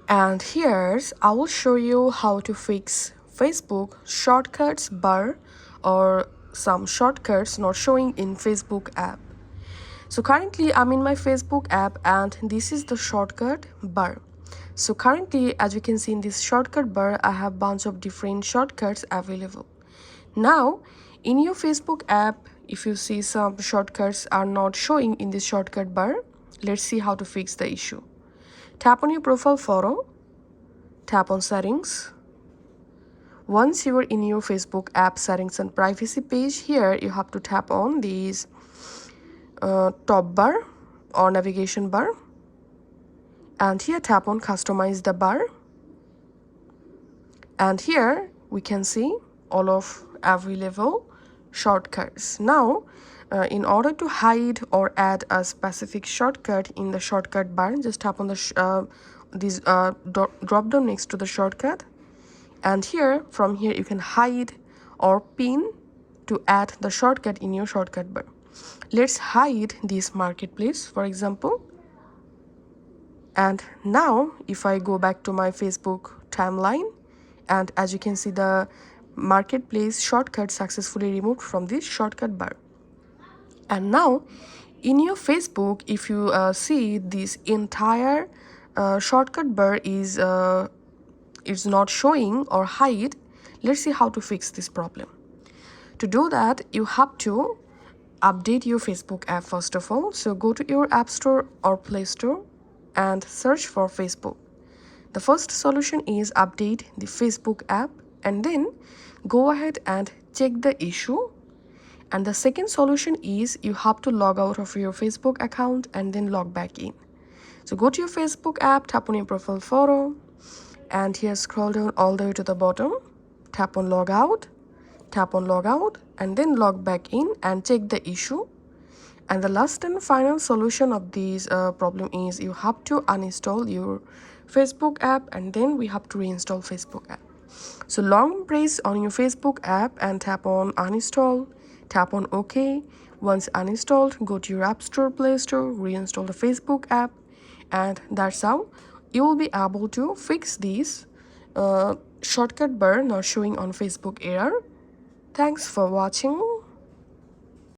And here's I will show you how to fix Facebook shortcuts bar or some shortcuts not showing in Facebook app. So currently I'm in my Facebook app and this is the shortcut bar. So currently, as you can see in this shortcut bar, I have bunch of different shortcuts available. Now in your Facebook app, if you see some shortcuts are not showing in this shortcut bar, let's see how to fix the issue. Tap on your profile photo, tap on settings. Once you are in your Facebook app settings and privacy page, here you have to tap on these top bar or navigation bar, and here tap on customize the bar, and here we can see all of available shortcuts. Now in order to hide or add a specific shortcut in the shortcut bar, just tap on the drop down next to the shortcut, and here from here you can hide or pin to add the shortcut in your shortcut bar. Let's hide this marketplace, for example. And now if I go back to my Facebook timeline, and as you can see, the marketplace shortcut successfully removed from this shortcut bar. And now in your Facebook, if you see this entire shortcut bar is not showing or hide, let's see how to fix this problem. To do that, you have to update your Facebook app first of all. So go to your App Store or Play Store and search for Facebook. The first solution is update the Facebook app, and then go ahead and check the issue. And the second solution is you have to log out of your Facebook account and then log back in. So go to your Facebook app, tap on your profile photo, and here scroll down all the way to the bottom, tap on log out, and then log back in and check the issue. And the last and final solution of this problem is you have to uninstall your Facebook app, and then we have to reinstall Facebook app. So long press on your Facebook app and tap on uninstall, tap on OK. Once uninstalled, go to your App Store, Play Store, reinstall the Facebook app, and that's how you will be able to fix this shortcut bar not showing on Facebook error. Thanks for watching.